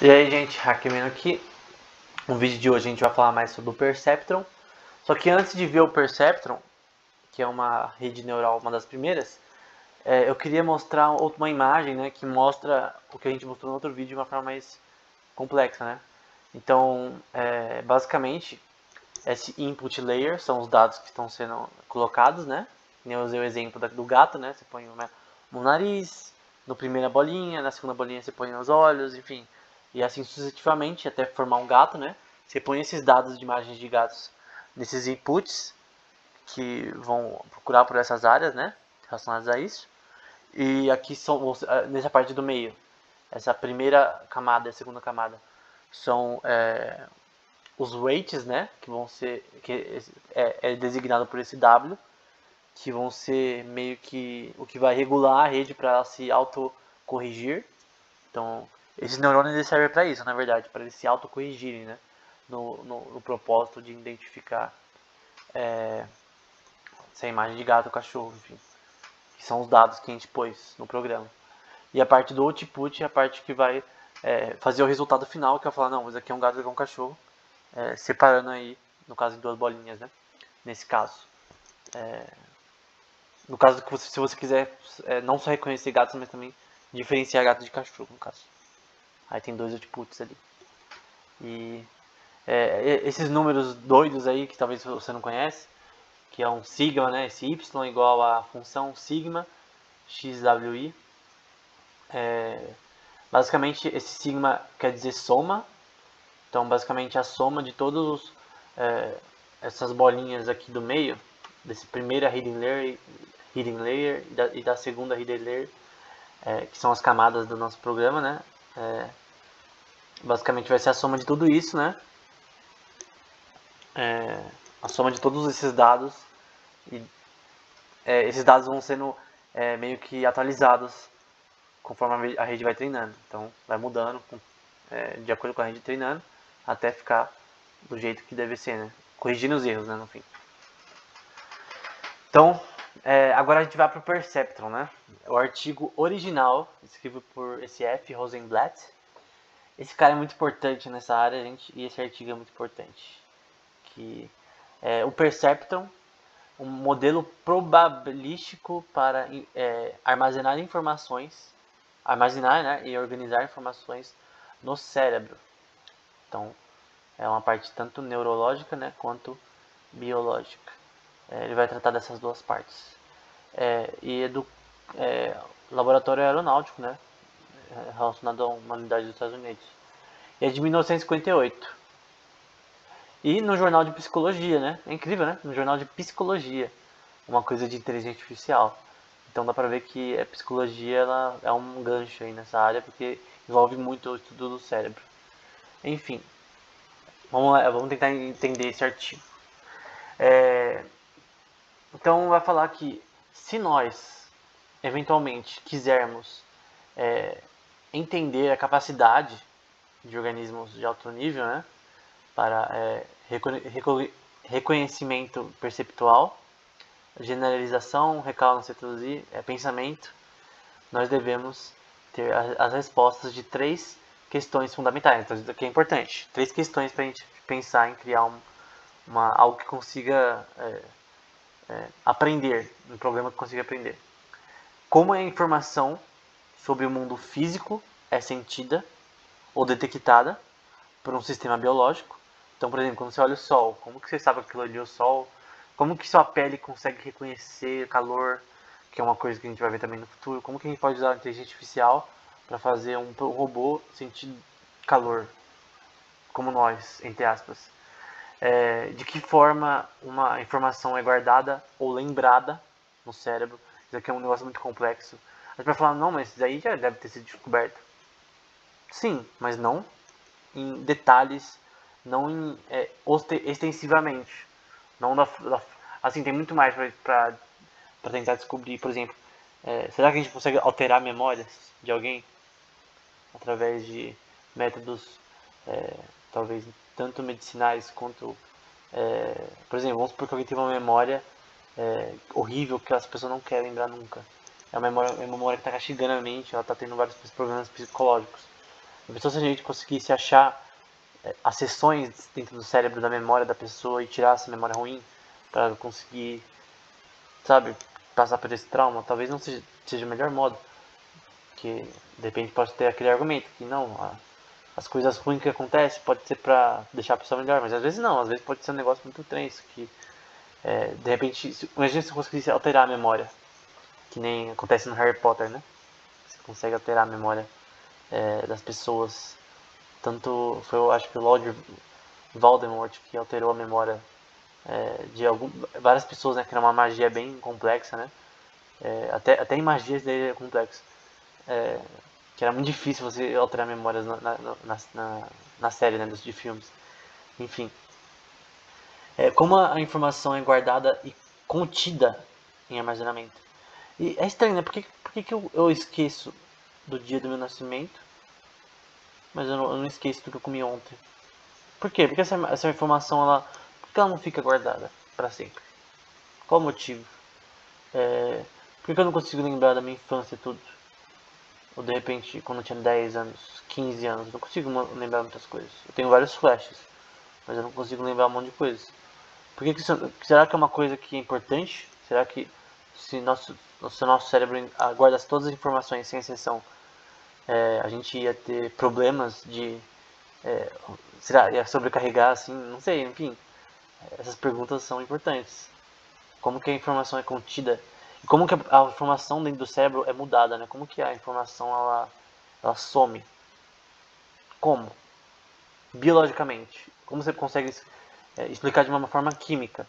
E aí, gente, Hackman aqui. No vídeo de hoje a gente vai falar mais sobre o Perceptron. Só que antes de ver o Perceptron, que é uma rede neural, uma das primeiras, eu queria mostrar uma imagem, né, que mostra o que a gente mostrou no outro vídeo de uma forma mais complexa, né? Então, basicamente, esse input layer são os dados que estão sendo colocados, né? Eu usei o exemplo do gato, né? Você põe no nariz, no primeira bolinha, na segunda bolinha você põe nos olhos, enfim. E assim sucessivamente, até formar um gato, né? Você põe esses dados de imagens de gatos nesses inputs, que vão procurar por essas áreas, né? Relacionadas a isso. E aqui são, nessa parte do meio, essa primeira camada e a segunda camada, são os weights, né? Que vão ser, que é designado por esse W, que vão ser meio que o que vai regular a rede para ela se autocorrigir. Então, esses neurônios eles servem para isso, na verdade, para eles se autocorrigirem, né? No propósito de identificar se é imagem de gato ou cachorro, enfim. Que são os dados que a gente pôs no programa. E a parte do output é a parte que vai fazer o resultado final, que vai falar, não, isso aqui é um gato, isso aqui é um cachorro, separando aí, no caso, em duas bolinhas, né? Nesse caso. No caso que se você quiser não só reconhecer gatos, mas também diferenciar gato de cachorro, no caso. Aí tem dois outputs ali. E esses números doidos aí, que talvez você não conhece, que é um sigma, né? Esse y igual à função sigma xwi. Basicamente, esse sigma quer dizer soma. Então, basicamente, a soma de todos essas bolinhas aqui do meio, desse primeira hidden layer e da segunda hidden layer, que são as camadas do nosso programa, né? Basicamente vai ser a soma de tudo isso, né? A soma de todos esses dados. E esses dados vão sendo meio que atualizados conforme a rede vai treinando. Então vai mudando de acordo com a rede treinando até ficar do jeito que deve ser, né? Corrigindo os erros, né? No fim. Então, agora a gente vai para o Perceptron, né? O artigo original, escrito por esse F. Rosenblatt. Esse cara é muito importante nessa área, gente, e esse artigo é muito importante. Que o Perceptron, um modelo probabilístico para armazenar informações, né, e organizar informações no cérebro. Então, é uma parte tanto neurológica, né, quanto biológica. Ele vai tratar dessas duas partes. E é do laboratório aeronáutico, né, relacionado a uma unidade dos Estados Unidos. E é de 1958. E no jornal de psicologia, né? É incrível, né? No jornal de psicologia, uma coisa de inteligência artificial. Então dá pra ver que a psicologia ela é um gancho aí nessa área, porque envolve muito o estudo do cérebro. Enfim, vamos lá, vamos tentar entender esse artigo. Então vai falar que se nós, eventualmente, quisermos entender a capacidade de organismos de alto nível, né? Para reconhecimento perceptual, generalização, recall, cetose, pensamento, nós devemos ter as respostas de três questões fundamentais. Então isso aqui é importante. Três questões para a gente pensar em criar algo que consiga aprender, um programa que consiga aprender. Como a informação sobre o mundo físico é sentida ou detectada por um sistema biológico. Então, por exemplo, quando você olha o sol, como que você sabe que aquilo ali é o sol? Como que sua pele consegue reconhecer calor, que é uma coisa que a gente vai ver também no futuro? Como que a gente pode usar a inteligência artificial para fazer um robô sentir calor, como nós, entre aspas? De que forma uma informação é guardada ou lembrada no cérebro? Isso aqui é um negócio muito complexo. A gente vai falar, não, mas isso aí já deve ter sido descoberto. Sim, mas não em detalhes, não em, extensivamente. Não assim, tem muito mais para tentar descobrir. Por exemplo, será que a gente consegue alterar memórias de alguém através de métodos, talvez tanto medicinais quanto, por exemplo, vamos supor que alguém tem uma memória horrível que as pessoas não querem lembrar nunca. É uma memória que está castigando a mente, ela está tendo vários problemas psicológicos. Se a gente conseguisse achar as seções dentro do cérebro da memória da pessoa e tirar essa memória ruim para conseguir, sabe, passar por esse trauma, talvez não seja o melhor modo. Que de repente pode ter aquele argumento que não, as coisas ruins que acontecem pode ser pra deixar a pessoa melhor, mas às vezes não, às vezes pode ser um negócio muito tenso que de repente, imagina se você conseguisse alterar a memória, que nem acontece no Harry Potter, né? Você consegue alterar a memória das pessoas. Tanto foi, eu acho que o Lord Voldemort que alterou a memória de várias pessoas, né? Que era uma magia bem complexa, né? Até em magias dele é complexo. Que era muito difícil você alterar memórias na série, né, de filmes. Enfim, como a informação é guardada e contida em armazenamento. E é estranho, né? Por que eu esqueço do dia do meu nascimento, mas eu não esqueço do que eu comi ontem? Por quê? Porque essa informação, por que ela não fica guardada para sempre? Qual o motivo? Por que eu não consigo lembrar da minha infância e tudo? Ou de repente, quando eu tinha 10 anos, 15 anos, eu não consigo lembrar muitas coisas. Eu tenho vários flashes, mas eu não consigo lembrar um monte de coisas. Será que é uma coisa que é importante? Será que se nosso cérebro guarda todas as informações sem exceção, a gente ia ter problemas de... será? Ia sobrecarregar assim? Não sei, enfim. Essas perguntas são importantes. Como que a informação é contida? E como que a informação dentro do cérebro é mudada, né? Como que a informação ela some? Como? Biologicamente. Como você consegue explicar de uma forma química?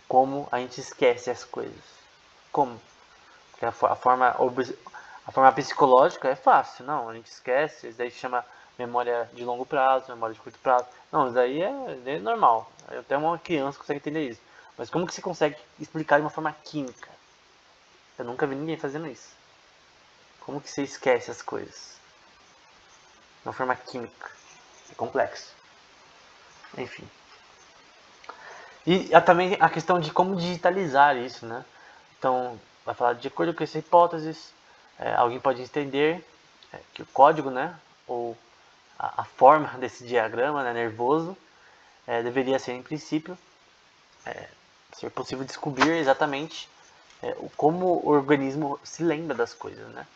Como a gente esquece as coisas? Como? Porque a forma psicológica é fácil, não, a gente esquece, isso daí se chama memória de longo prazo, memória de curto prazo. Não, isso daí é normal, até uma criança consegue entender isso. Mas como que você consegue explicar de uma forma química? Eu nunca vi ninguém fazendo isso. Como que você esquece as coisas? De uma forma química. É complexo. Enfim. E também a questão de como digitalizar isso, né? Então, vai falar de acordo com essa hipótese, alguém pode entender que o código, né, ou a forma desse diagrama, né, nervoso, deveria ser, em princípio, ser possível descobrir exatamente como o organismo se lembra das coisas, né?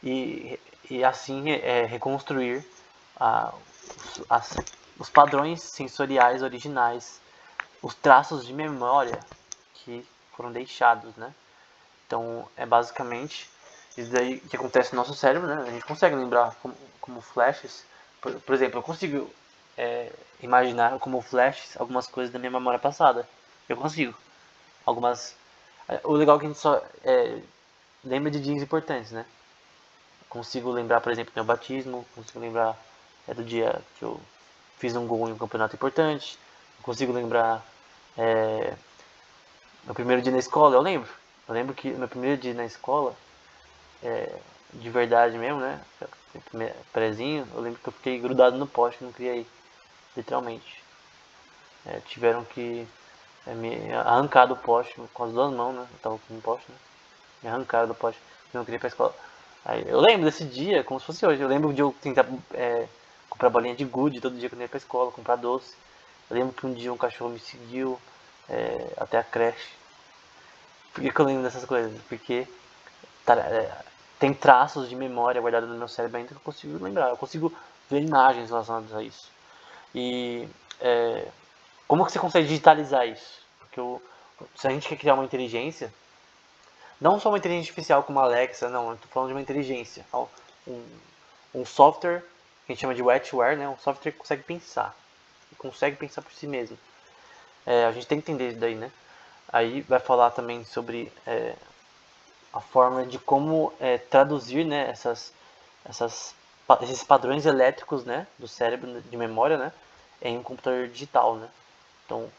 E assim reconstruir ah, as, os padrões sensoriais originais, os traços de memória que foram deixados, né? Então é basicamente isso daí que acontece no nosso cérebro, né? A gente consegue lembrar como flashes. Por exemplo, eu consigo imaginar como flashes algumas coisas da minha memória passada. Eu consigo. Algumas. O legal é que a gente só lembra de dias importantes, né? Consigo lembrar, por exemplo, do meu batismo, consigo lembrar do dia que eu fiz um gol em um campeonato importante, consigo lembrar meu primeiro dia na escola, eu lembro que meu primeiro dia na escola, de verdade mesmo, né, prezinho, eu lembro que eu fiquei grudado no poste, não queria ir, literalmente. Tiveram que me arrancar do poste com as duas mãos, né, eu tava com um poste, né, me arrancaram do poste, eu não queria ir pra escola. Aí, eu lembro desse dia como se fosse hoje. Eu lembro de eu tentar comprar bolinha de gude todo dia que eu ia pra escola, comprar doce. Eu lembro que um dia um cachorro me seguiu até a creche. Por que eu lembro dessas coisas? Porque tem traços de memória guardados no meu cérebro ainda que eu consigo lembrar. Eu consigo ver imagens relacionadas a isso. E como que você consegue digitalizar isso? Porque se a gente quer criar uma inteligência, não só uma inteligência artificial como a Alexa, não, eu tô falando de uma inteligência. Um, um software que a gente chama de wetware, né? Um software que consegue pensar por si mesmo. A gente tem que entender isso daí, né? Aí vai falar também sobre a forma de como traduzir, né, esses padrões elétricos, né, do cérebro de memória, né, em um computador digital, né? Então,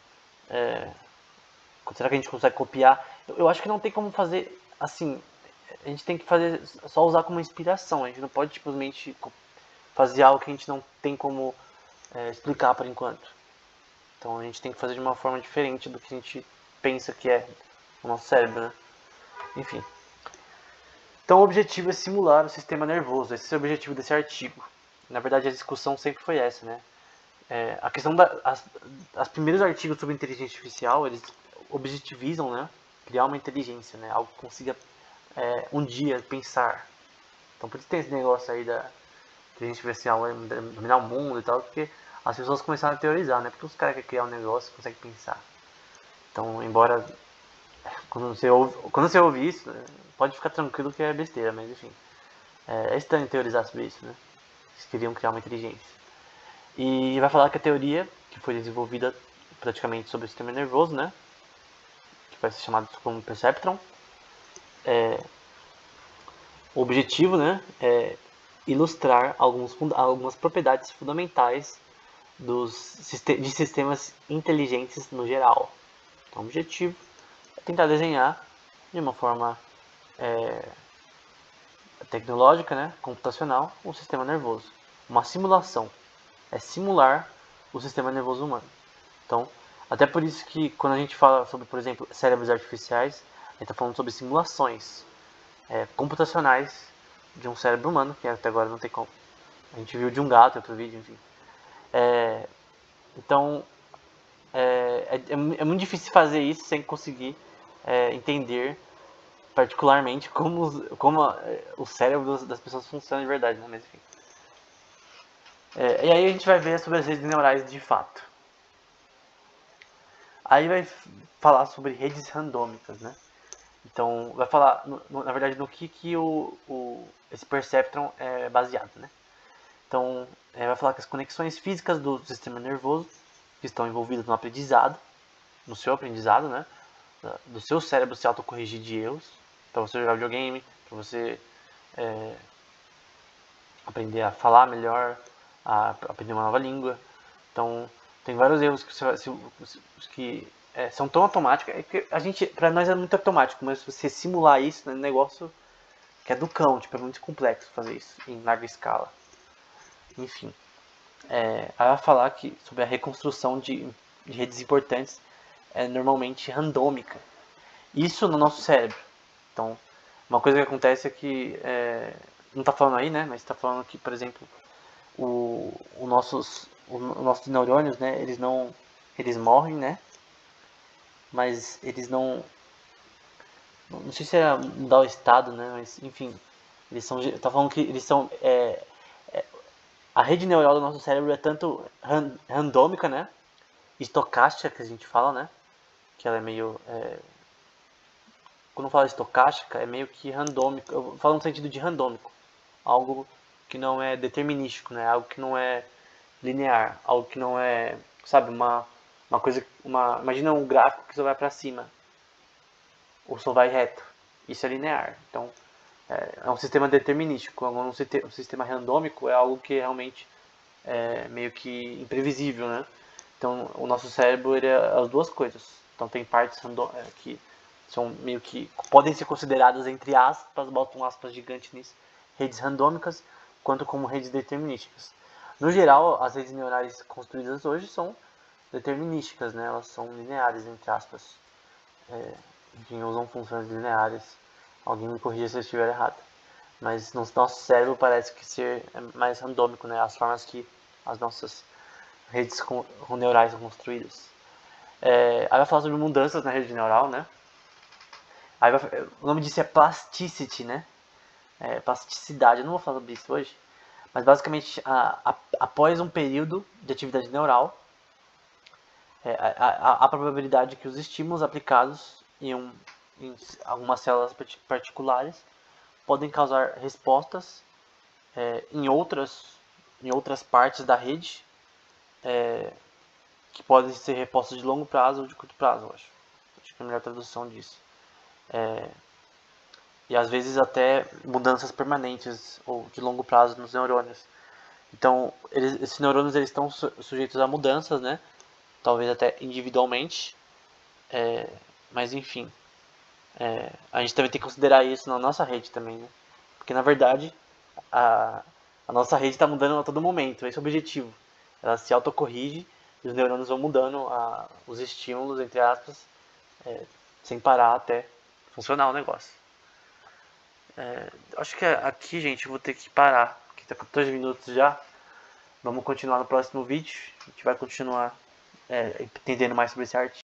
será que a gente consegue copiar? Eu acho que não tem como fazer assim. A gente tem que fazer só usar como inspiração. A gente não pode simplesmente fazer algo que a gente não tem como explicar por enquanto. Então a gente tem que fazer de uma forma diferente do que a gente pensa que é o nosso cérebro, né? Enfim. Então o objetivo é simular o sistema nervoso, esse é o objetivo desse artigo. Na verdade a discussão sempre foi essa, né? A questão as primeiros artigos sobre inteligência artificial, eles objetivizam, né? Criar uma inteligência, né? Algo que consiga um dia pensar. Então por isso tem esse negócio aí da inteligência artificial dominar o mundo e tal, porque as pessoas começaram a teorizar, né? Porque os caras querem criar um negócio conseguem pensar. Então, embora quando você ouve isso, pode ficar tranquilo que é besteira, mas enfim. É estranho teorizar sobre isso, né? Eles queriam criar uma inteligência. E vai falar que a teoria, que foi desenvolvida praticamente sobre o sistema nervoso, né? Que vai ser chamado como perceptron. O objetivo, né? É ilustrar algumas propriedades fundamentais de sistemas inteligentes no geral. Então, o objetivo é tentar desenhar de uma forma tecnológica, né, computacional, um sistema nervoso. Uma simulação é simular o sistema nervoso humano. Então, até por isso que quando a gente fala sobre, por exemplo, cérebros artificiais, a gente está falando sobre simulações computacionais de um cérebro humano, que até agora não tem como. A gente viu de um gato, outro vídeo, enfim. Então, é muito difícil fazer isso sem conseguir entender particularmente como o cérebro das pessoas funciona de verdade, né? Mas enfim. E aí a gente vai ver sobre as redes neurais de fato. Aí vai falar sobre redes randômicas, né? Então, vai falar, na verdade, no que esse perceptron é baseado, né? Então, vai falar que as conexões físicas do sistema nervoso, que estão envolvidas no aprendizado, no seu aprendizado, né? Do seu cérebro se autocorrigir de erros, para você jogar videogame, para você aprender a falar melhor, a aprender uma nova língua. Então, tem vários erros que são tão automáticos, que a gente, para nós é muito automático, mas se você simular isso, né, é um negócio que é do cão, tipo, é muito complexo fazer isso em larga escala. Enfim, aí vai falar que sobre a reconstrução de redes importantes é normalmente randômica. Isso no nosso cérebro. Então, uma coisa que acontece é que não está falando aí, né? Mas está falando que, por exemplo, os nossos neurônios, né? Eles morrem, né? Mas eles não sei se é mudar o estado, né? Mas enfim, eles são, tá falando que eles são, a rede neural do nosso cérebro é tanto randômica, né? Estocástica, que a gente fala, né? Que ela é meio, quando fala estocástica, é meio que randômico. Eu falo no sentido de randômico, algo que não é determinístico, né? Algo que não é linear, algo que não é, sabe, uma coisa, imagina um gráfico que só vai para cima, ou só vai reto. Isso é linear. Então, é um sistema determinístico. Um sistema randômico é algo que realmente é meio que imprevisível, né? Então, o nosso cérebro ele é as duas coisas. Então, tem partes que são meio que podem ser consideradas entre aspas, botam aspas gigantes nisso, redes randômicas, quanto como redes determinísticas. No geral, as redes neurais construídas hoje são determinísticas, né? Elas são lineares, entre aspas. Enfim, usam funções lineares. Alguém me corrija se eu estiver errado. Mas no nosso cérebro parece que ser mais randômico, né? As formas que as nossas redes neurais são construídas. Aí vai falar sobre mudanças na rede neural, né? Aí o nome disso é plasticity, né? Plasticidade. Eu não vou falar sobre isso hoje. Mas basicamente, após um período de atividade neural, a probabilidade que os estímulos aplicados em algumas células particulares podem causar respostas em outras partes da rede, que podem ser respostas de longo prazo ou de curto prazo, eu acho. Acho que é a melhor tradução disso. E às vezes até mudanças permanentes ou de longo prazo nos neurônios. Então, esses neurônios eles estão sujeitos a mudanças, né? Talvez até individualmente, mas enfim, a gente também tem que considerar isso na nossa rede também, né? Porque na verdade a nossa rede está mudando a todo momento, esse é o objetivo. Ela se autocorrige e os neurônios vão mudando os estímulos, entre aspas, sem parar até funcionar o negócio. Acho que aqui, gente, eu vou ter que parar, porque tá 14 minutos já. Vamos continuar no próximo vídeo. A gente vai continuar entendendo mais sobre esse artigo.